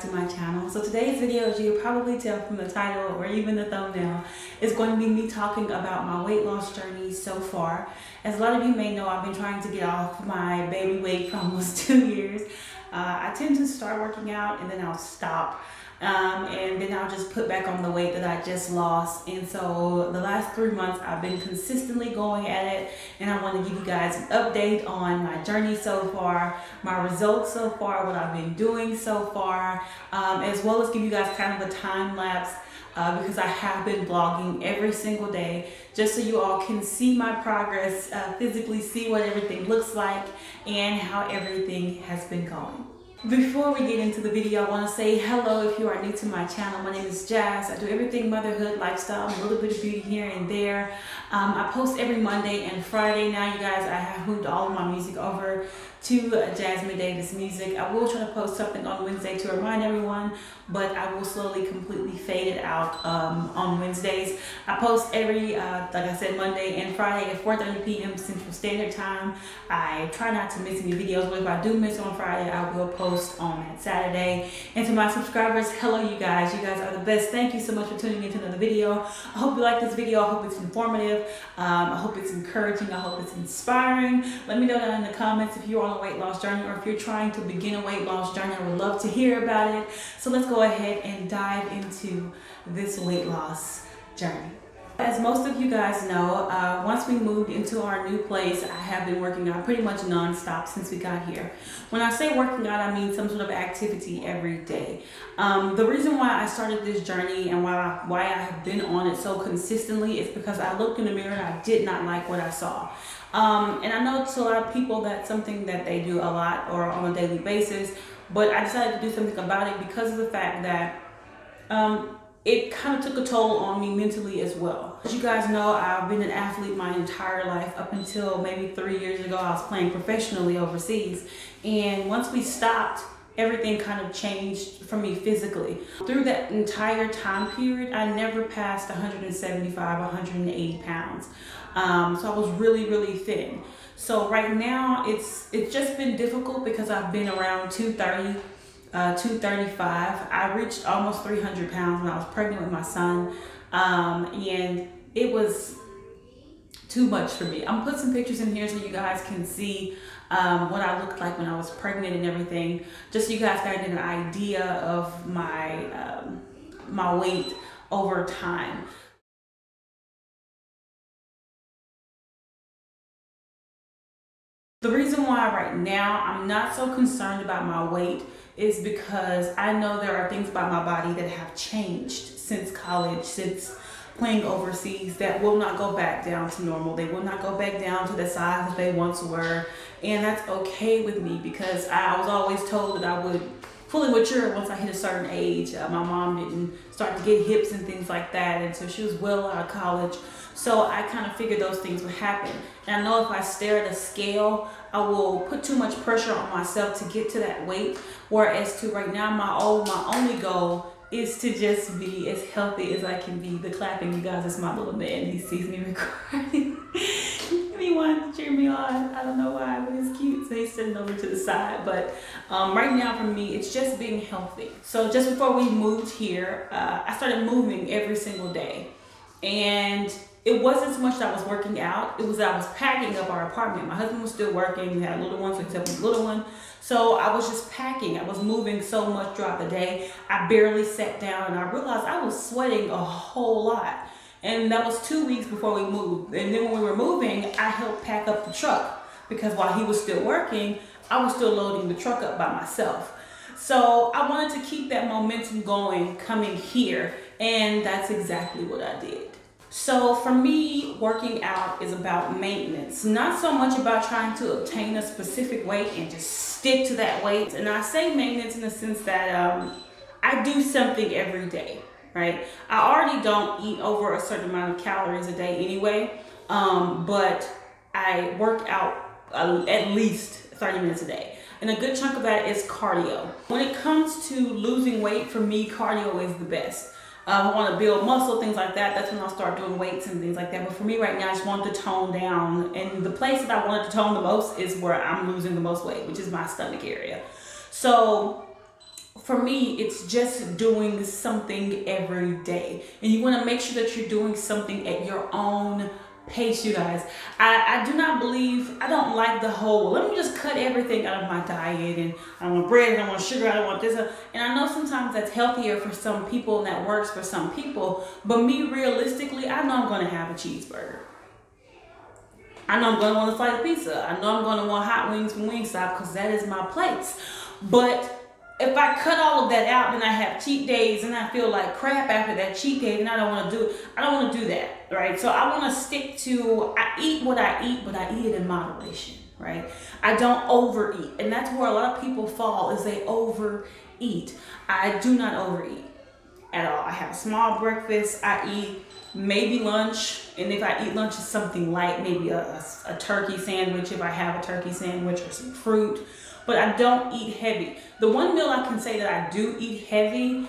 to my channel. So today's video, as you can probably tell from the title or even the thumbnail, is going to be me talking about my weight loss journey so far. As a lot of you may know, I've been trying to get off my baby weight for almost 2 years. I tend to start working out and then I'll stop. And then I'll just put back on the weight that I just lost. And so the last 3 months I've been consistently going at it, and I want to give you guys an update on my journey so far, my results so far, what I've been doing so far, as well as give you guys kind of a time lapse because I have been vlogging every single day just so you all can see my progress, physically see what everything looks like and how everything has been going. Before we get into the video, I want to say hello if you are new to my channel. My name is Jazz. I do everything motherhood, lifestyle, a little bit of beauty here and there. I post every Monday and Friday. Now, you guys, I have moved all of my music over to Jasmine Davis Music. I will try to post something on Wednesday to remind everyone, but I will slowly completely fade it out on Wednesdays. I post every, like I said, Monday and Friday at 4:30 p.m. Central Standard Time. I try not to miss any videos, but if I do miss on Friday, I will post on that Saturday. And to my subscribers, hello you guys. You guys are the best. Thank you so much for tuning into another video. I hope you like this video. I hope it's informative. I hope it's encouraging. I hope it's inspiring. Let me know down in the comments if you're on a weight loss journey or if you're trying to begin a weight loss journey. I would love to hear about it. So let's go ahead and dive into this weight loss journey. As most of you guys know, once we moved into our new place, I have been working out pretty much non-stop since we got here. When I say working out, I mean some sort of activity every day. The reason why I started this journey and why I have been on it so consistently is because I looked in the mirror and I did not like what I saw. And I know to a lot of people that's something that they do a lot or on a daily basis, but I decided to do something about it because of the fact that it kind of took a toll on me mentally as well. As you guys know, I've been an athlete my entire life. Up until maybe 3 years ago, I was playing professionally overseas. And once we stopped, everything kind of changed for me physically. Through that entire time period, I never passed 175, 180 pounds. So I was really, really thin. So right now, it's just been difficult because I've been around 230, 235. I reached almost 300 pounds when I was pregnant with my son. And it was too much for me. I'm gonna put some pictures in here so you guys can see what I looked like when I was pregnant and everything, just so you guys can get an idea of my my weight over time. The reason why right now I'm not so concerned about my weight is because I know there are things about my body that have changed since college, since playing overseas, that will not go back down to normal. They will not go back down to the size that they once were. And that's okay with me because I was always told that I would fully mature once I hit a certain age. My mom didn't start to get hips and things like that until she was well out of college. So I kind of figured those things would happen. And I know if I stare at a scale, I will put too much pressure on myself to get to that weight. Whereas to right now, my only goal is to just be as healthy as I can be. The clapping, you guys, is my little man. He sees me recording. He wanted to cheer me on. I don't know why, but it's cute. So he's sitting over to the side. But right now for me, it's just being healthy. So just before we moved here, I started moving every single day. And it wasn't so much that I was working out, it was that I was packing up our apartment. My husband was still working, we had a little one, so except for the little one. So I was just packing, I was moving so much throughout the day. I barely sat down and I realized I was sweating a whole lot. And that was 2 weeks before we moved. And then when we were moving, I helped pack up the truck because while he was still working, I was still loading the truck up by myself. So I wanted to keep that momentum going coming here, and that's exactly what I did. So for me, working out is about maintenance, not so much about trying to obtain a specific weight and just stick to that weight. And I say maintenance in the sense that I do something every day, right? I already don't eat over a certain amount of calories a day anyway, but I work out at least 30 minutes a day. And a good chunk of that is cardio. When it comes to losing weight, for me, cardio is the best. I want to build muscle, things like that. That's when I'll start doing weights and things like that. But for me right now, I just want to tone down. And the place that I wanted to tone the most is where I'm losing the most weight, which is my stomach area. So for me, it's just doing something every day. And you want to make sure that you're doing something at your own pace, you guys. I do not believe, I don't like the whole, let me just cut everything out of my diet, and I don't want bread, I don't want sugar, I don't want this. And I know sometimes that's healthier for some people and that works for some people, but me, realistically, I know I'm going to have a cheeseburger. I know I'm going to want a slice of pizza. I know I'm going to want hot wings from Wingstop because that is my place. But if I cut all of that out and I have cheat days and I feel like crap after that cheat day, and I don't want to do it, I don't want to do that, right? So I want to stick to, I eat what I eat, but I eat it in moderation, right? I don't overeat. And that's where a lot of people fall, is they overeat. I do not overeat at all. I have a small breakfast. I eat maybe lunch, and if I eat lunch, it's something light, maybe a turkey sandwich if I have a turkey sandwich, or some fruit. But I don't eat heavy. The one meal I can say that I do eat heavy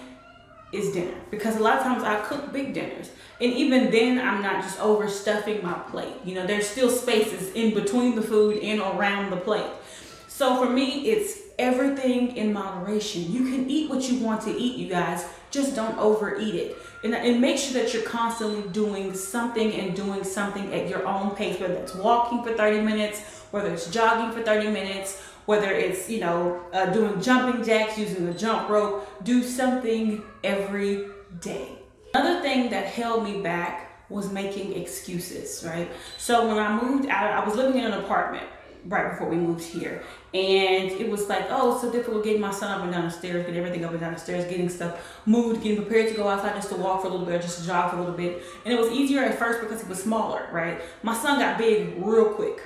is dinner, because a lot of times I cook big dinners, and even then I'm not just overstuffing my plate. You know, there's still spaces in between the food and around the plate. So for me, it's everything in moderation. You can eat what you want to eat, you guys, just don't overeat it. And make sure that you're constantly doing something and doing something at your own pace, whether it's walking for 30 minutes, whether it's jogging for 30 minutes, whether it's, you know, doing jumping jacks, using a jump rope. Do something every day. Another thing that held me back was making excuses, right? So when I moved out, I was living in an apartment right before we moved here, and it was like, oh, it's so difficult getting my son up and down the stairs, getting everything up and down the stairs, getting stuff moved, getting prepared to go outside just to walk for a little bit, or just to jog for a little bit. And it was easier at first because he was smaller, right? My son got big real quick.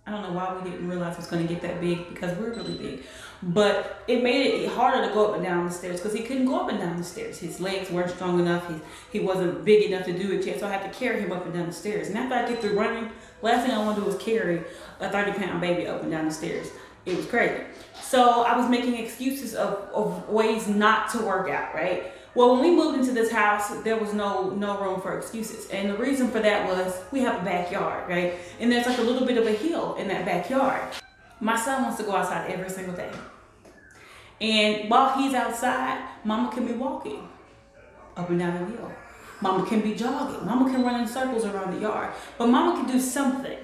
I don't know why we didn't realize it was going to get that big, because we're really big. But it made it harder to go up and down the stairs because he couldn't go up and down the stairs. His legs weren't strong enough. He wasn't big enough to do it yet, so I had to carry him up and down the stairs. And after I get through running, last thing I want to do is carry a 30-pound baby up and down the stairs. It was crazy. So I was making excuses of ways not to work out, right? Well, when we moved into this house, there was no room for excuses. And the reason for that was we have a backyard, right? And there's like a little bit of a hill in that backyard. My son wants to go outside every single day. And while he's outside, mama can be walking up and down the hill. Mama can be jogging. Mama can run in circles around the yard. But mama can do something.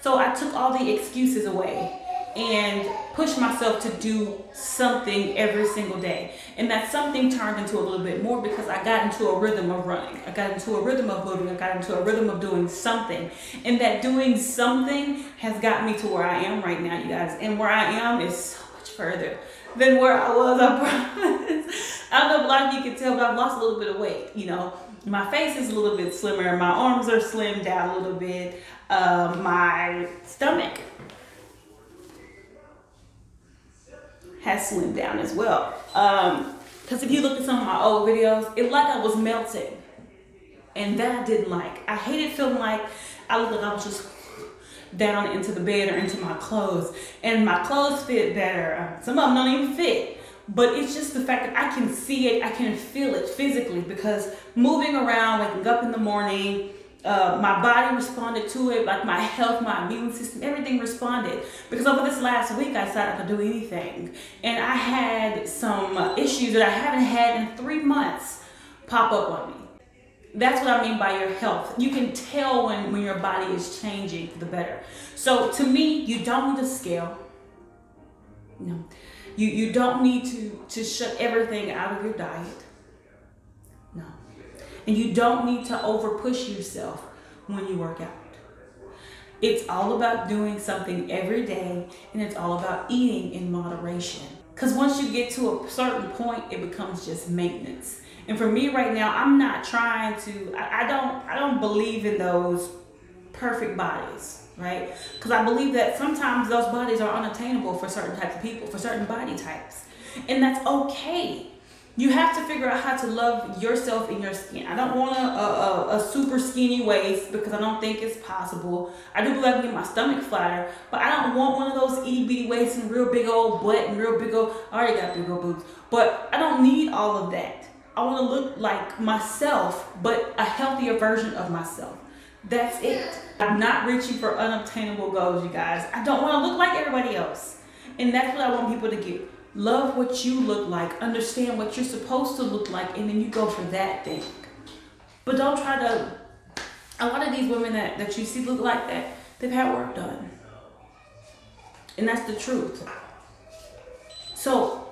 So I took all the excuses away and pushed myself to do something every single day. And that something turned into a little bit more because I got into a rhythm of running. I got into a rhythm of moving. I got into a rhythm of doing something. And that doing something has got me to where I am right now, you guys. And where I am is so much further than where I was, I promise. I don't know if a lot of you can tell, but I've lost a little bit of weight, you know. My face is a little bit slimmer. My arms are slimmed down a little bit. My stomach has slimmed down as well. Because if you look at some of my old videos, it like I was melting. And that I didn't like. I hated feeling like I looked like I was just down into the bed or into my clothes. And my clothes fit better. Some of them don't even fit. But it's just the fact that I can see it, I can feel it physically, because moving around, waking up in the morning, my body responded to it, like my health, my immune system, everything responded. Because over this last week, I decided to do anything. And I had some issues that I haven't had in 3 months pop up on me. That's what I mean by your health. You can tell when your body is changing for the better. So to me, you don't need a scale. No. You don't need to shut everything out of your diet. No. And you don't need to over push yourself when you work out. It's all about doing something every day, and it's all about eating in moderation. Because once you get to a certain point, it becomes just maintenance. And for me right now, I'm not trying to, I don't believe in those perfect bodies. Right? Because I believe that sometimes those bodies are unattainable for certain types of people, for certain body types. And that's okay. You have to figure out how to love yourself in your skin. I don't want a super skinny waist because I don't think it's possible. I do believe I can get my stomach flatter, but I don't want one of those itty bitty waists and real big old butt and real big old, I already got big old boobs. But I don't need all of that. I want to look like myself, but a healthier version of myself. That's it. I'm not reaching for unobtainable goals, you guys. I don't want to look like everybody else. And that's what I want people to Love what you look like. Understand what you're supposed to look like, and then you go for that thing. But don't try to, a lot of these women that you see look like that, they've had work done. And that's the truth. So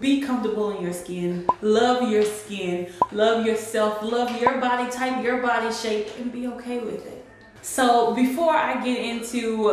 be comfortable in your skin. Love your skin. Love yourself. Love your body type, your body shape, and be okay with it. So before I get into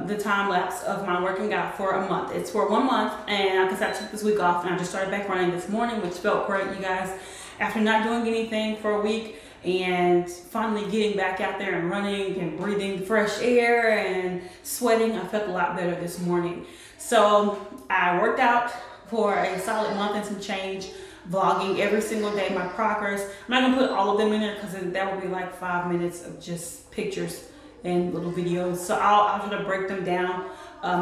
the time lapse of my working out for a month, it's for 1 month, and because I took this week off and I just started back running this morning, which felt great, you guys. After not doing anything for a week and finally getting back out there and running and breathing fresh air and sweating, I felt a lot better this morning. So I worked out for a solid month and some change, vlogging every single day my progress. I'm not gonna put all of them in there because that would be like 5 minutes of just pictures and little videos. So I'll try to break them down,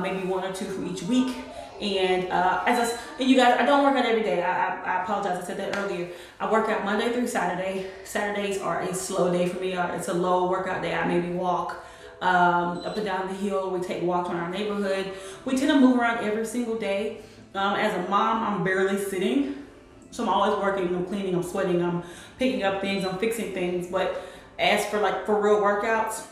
maybe 1 or 2 for each week. And and you guys, I don't work out every day. I apologize, I said that earlier. I work out Monday through Saturday. Saturdays are a slow day for me. It's a low workout day. I maybe walk up and down the hill. We take walks around our neighborhood. We tend to move around every single day. As a mom, I'm barely sitting. So I'm always working, I'm cleaning, I'm sweating, I'm picking up things, I'm fixing things. But as for for real workouts,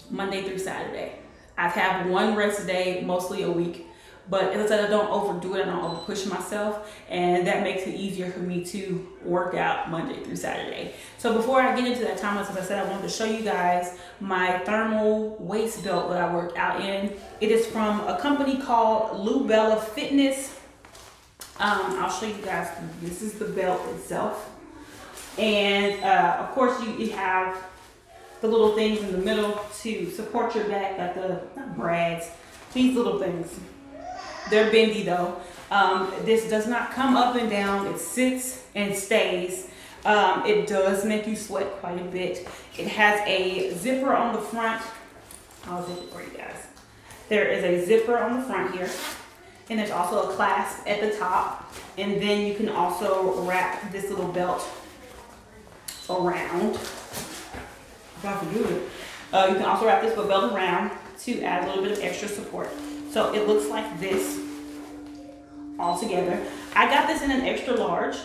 Monday through Saturday. I have 1 rest day, mostly a week. But as I said, I don't overdo it, I don't over push myself, and that makes it easier for me to work out Monday through Saturday. So before I get into that time, as I said, I wanted to show you guys my thermal waist belt that I work out in. It is from a company called Lubella Fitness. I'll show you guys, this is the belt itself. And of course you have the little things in the middle to support your back, like the Braids, these little things. They're bendy though. This does not come up and down, it sits and stays. It does make you sweat quite a bit. It has a zipper on the front. I'll zip it for you guys. There is a zipper on the front here. And there's also a clasp at the top. And then you can also wrap this little belt around. If I can do it. You can also wrap this belt around to add a little bit of extra support. So it looks like this all together. I got this in an extra large.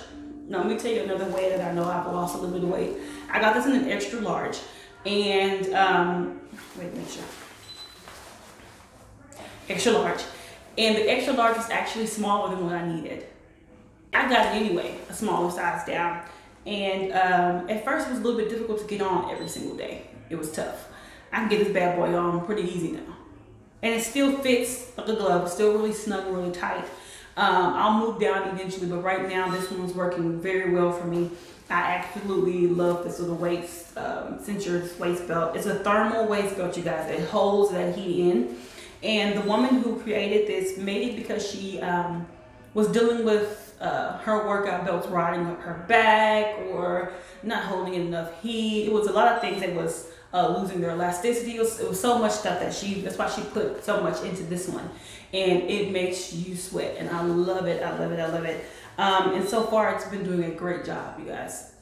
Now, let me tell you another way that I know I've lost a little bit of weight. I got this in an extra large. And, wait, make sure. Extra large. And the extra large is actually smaller than what I needed. I got it anyway, a smaller size down. And at first it was a little bit difficult to get on every single day. It was tough. I can get this bad boy on pretty easy now. And it still fits like a glove. It's still really snug and really tight. I'll move down eventually, but right now this one's working very well for me. I absolutely love this little waist, cincher waist belt. It's a thermal waist belt, you guys. It holds that heat in. And the woman who created this made it because she was dealing with her workout belts riding up her back or not holding enough heat. It was a lot of things that was losing their elasticity. It was so much stuff that that's why she put so much into this one. And it makes you sweat. And I love it, I love it, I love it. And so far it's been doing a great job, you guys.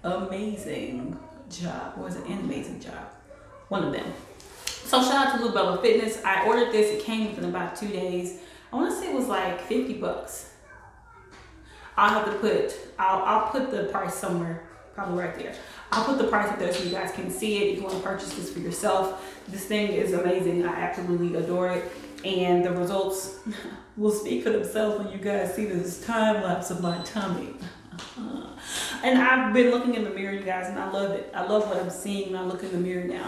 Amazing job. Or was it an amazing job? One of them. So shout out to Lubella Fitness. I ordered this, it came within about 2 days. I want to say it was like 50 bucks. I'll put the price somewhere, probably right there. I'll put the price up there so you guys can see it if you want to purchase this for yourself. This thing is amazing. I absolutely adore it. And the results will speak for themselves when you guys see this time lapse of my tummy. And I've been looking in the mirror, you guys, and I love it. I love what I'm seeing when I look in the mirror now.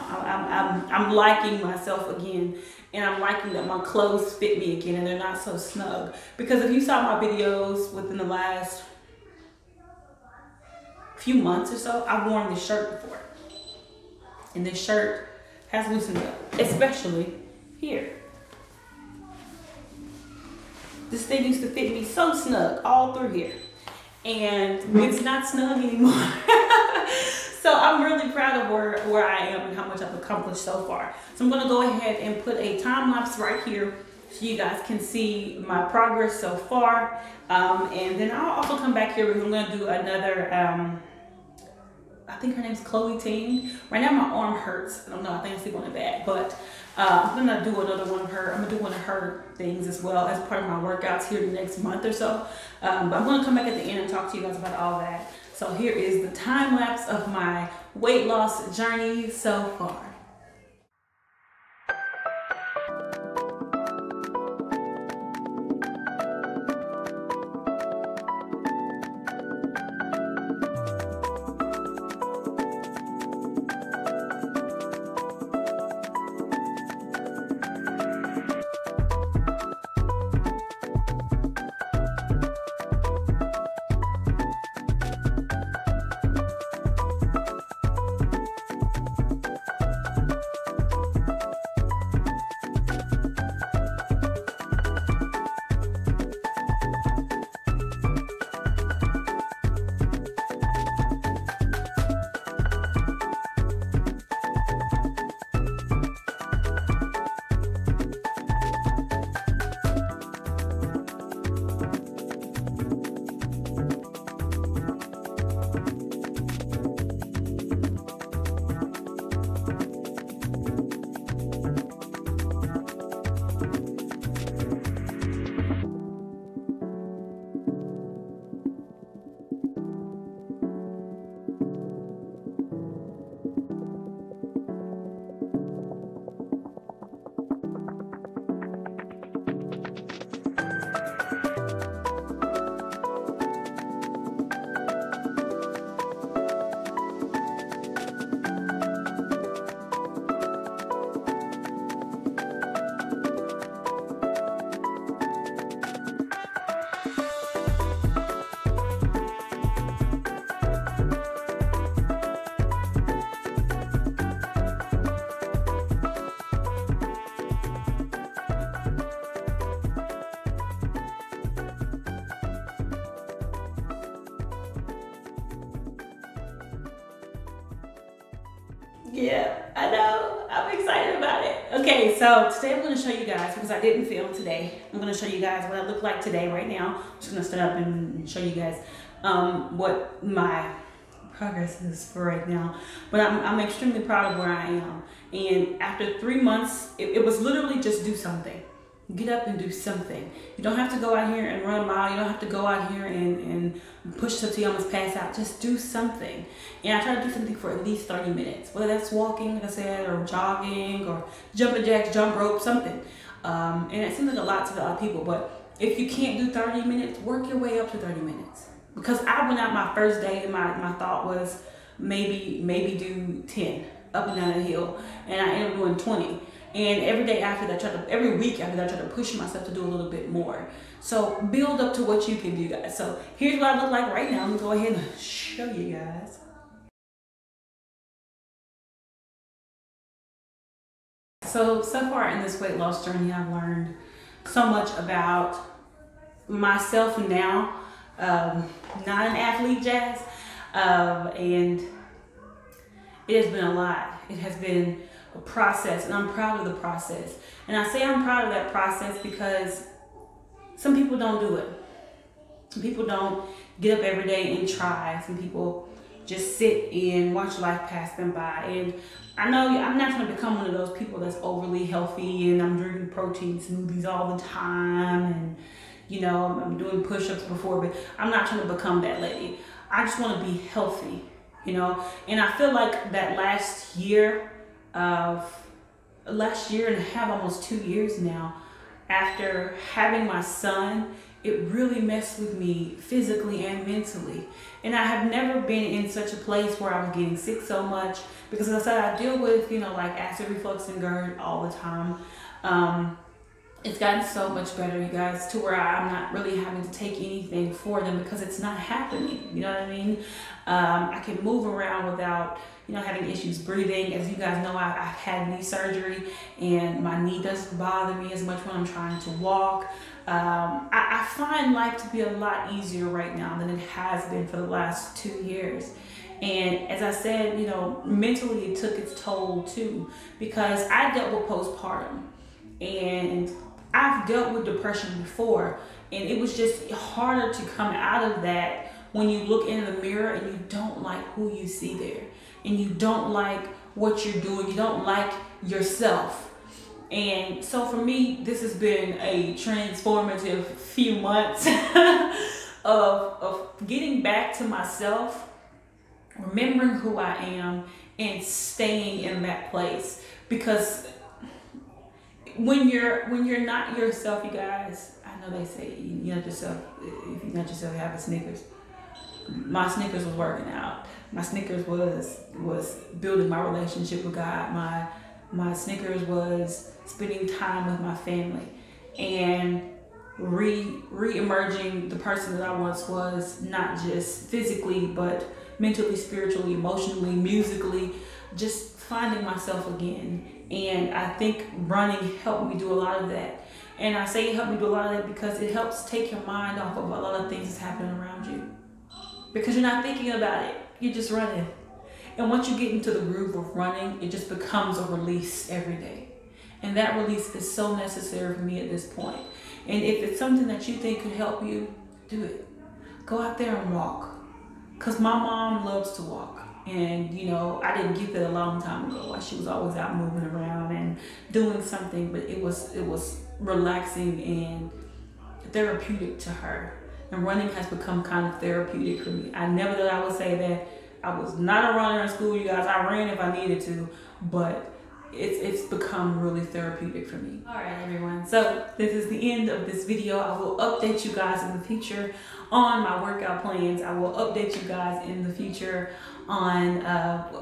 I'm liking myself again, and I'm liking that my clothes fit me again and they're not so snug. Because if you saw my videos within the last few months or so, I've worn this shirt before. And this shirt has loosened up, especially here. This thing used to fit me so snug all through here. And it's not snug anymore. So I'm really proud of where I am and how much I've accomplished so far. So I'm gonna go ahead and put a time lapse right here so you guys can see my progress so far. And then I'll also come back here because I'm gonna do another, I think her name's Chloe Ting. Right now my arm hurts. I don't know, I think I sleep on it bad. But I'm gonna do another one of her. I'm gonna do one of her things as well as part of my workouts here the next month or so. But I'm gonna come back at the end and talk to you guys about all that. So here is the time lapse of my weight loss journey so far. Yeah, I know. I'm excited about it. Okay, so today I'm going to show you guys, because I didn't film today, I'm going to show you guys what I look like today right now. I'm just going to stand up and show you guys what my progress is for right now. But I'm extremely proud of where I am. And after 3 months, it was literally just do something. Get up and do something. You don't have to go out here and run a mile. You don't have to go out here and push till you almost pass out. Just do something. And I try to do something for at least 30 minutes. Whether that's walking, like I said, or jogging, or jumping jacks, jump rope, something. And it seems like a lot to a lot of people. But if you can't do 30 minutes, work your way up to 30 minutes. Because I went out my first day and my thought was maybe do 10 up and down the hill. And I ended up doing 20. And every day after that, every week after that, I try to push myself to do a little bit more. So build up to what you can do, guys. So here's what I look like right now. I'm gonna go ahead and show you guys. So far in this weight loss journey, I've learned so much about myself now. Not an athlete, Jazz, and it has been a lot. It has been a process, and I'm proud of the process. And I say I'm proud of that process because some people don't do it. Some people don't get up every day and try. Some people just sit and watch life pass them by. And I know I'm not trying to become one of those people that's overly healthy and I'm drinking protein smoothies all the time, and you know, I'm doing push-ups before, but I'm not trying to become that lady. I just want to be healthy, you know. And I feel like that last year and a half, almost 2 years now, after having my son, it really messed with me physically and mentally. And I have never been in such a place where I was getting sick so much, because as I said, I deal with, you know, like acid reflux and GERD all the time. It's gotten so much better, you guys, to where I'm not really having to take anything for them because it's not happening. You know what I mean? I can move around without, you know, having issues breathing. As you guys know, I've had knee surgery, and my knee doesn't bother me as much when I'm trying to walk. I find life to be a lot easier right now than it has been for the last 2 years. And as I said, you know, mentally it took its toll too, because I dealt with postpartum, and I've dealt with depression before, and it was just harder to come out of that when you look in the mirror and you don't like who you see there, and you don't like what you're doing, you don't like yourself. And so for me, this has been a transformative few months of getting back to myself, remembering who I am, and staying in that place. Because when you're not yourself, you guys, I know they say you're not yourself. If you're not yourself, have a Snickers. My Snickers was working out. My Snickers was building my relationship with God. My Snickers was spending time with my family and re-emerging the person that I once was, not just physically, but mentally, spiritually, emotionally, musically, just finding myself again. And I think running helped me do a lot of that. And I say it helped me do a lot of that because it helps take your mind off of a lot of things that's happening around you. Because you're not thinking about it, you're just running. And once you get into the groove of running, it just becomes a release every day. And that release is so necessary for me at this point. And if it's something that you think could help you, do it. Go out there and walk. Because my mom loves to walk. And, you know, I didn't get that a long time ago. She was always out moving around and doing something. But it was relaxing and therapeutic to her. And running has become kind of therapeutic for me. I never thought I would say that. I was not a runner in school, you guys. I ran if I needed to, but it's become really therapeutic for me. All right, everyone. So this is the end of this video. I will update you guys in the future on my workout plans. I will update you guys in the future on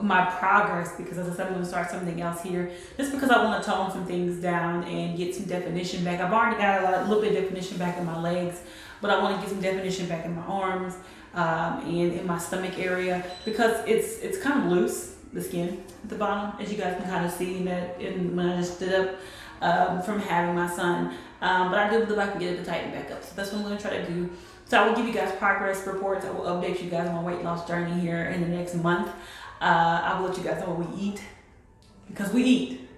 my progress, because as I said, I'm going to start something else here just because I want to tone some things down and get some definition back. I've already got a little bit of definition back in my legs, but I want to get some definition back in my arms and in my stomach area, because it's kind of loose, the skin at the bottom, as you guys can kind of see when I just stood up from having my son. But I do believe I can get it to tighten back up. So that's what I'm going to try to do. So I will give you guys progress reports. I will update you guys on my weight loss journey here in the next month. I will let you guys know what we eat, because we eat.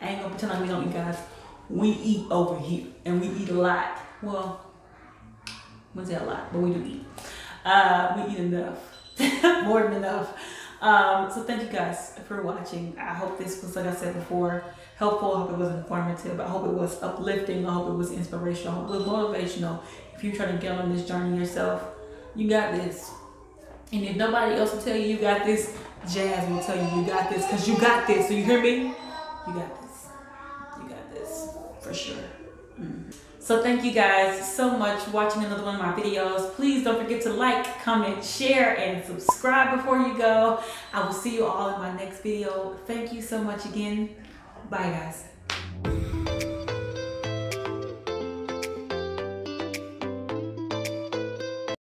I ain't gonna pretend like we don't eat, guys. We eat over here, and we eat a lot. Well, I wouldn't say a lot, but we do eat. We eat enough, more than enough. So thank you guys for watching. I hope this was, like I said before, helpful. I hope it was informative. I hope it was uplifting. I hope it was inspirational. I hope it was motivational. If you're trying to get on this journey yourself, you got this. And if nobody else will tell you you got this, Jazz will tell you you got this, because you got this. So you hear me? You got this. You got this for sure. So thank you guys so much for watching another one of my videos. Please don't forget to like, comment, share, and subscribe before you go. I will see you all in my next video. Thank you so much again. Bye, guys.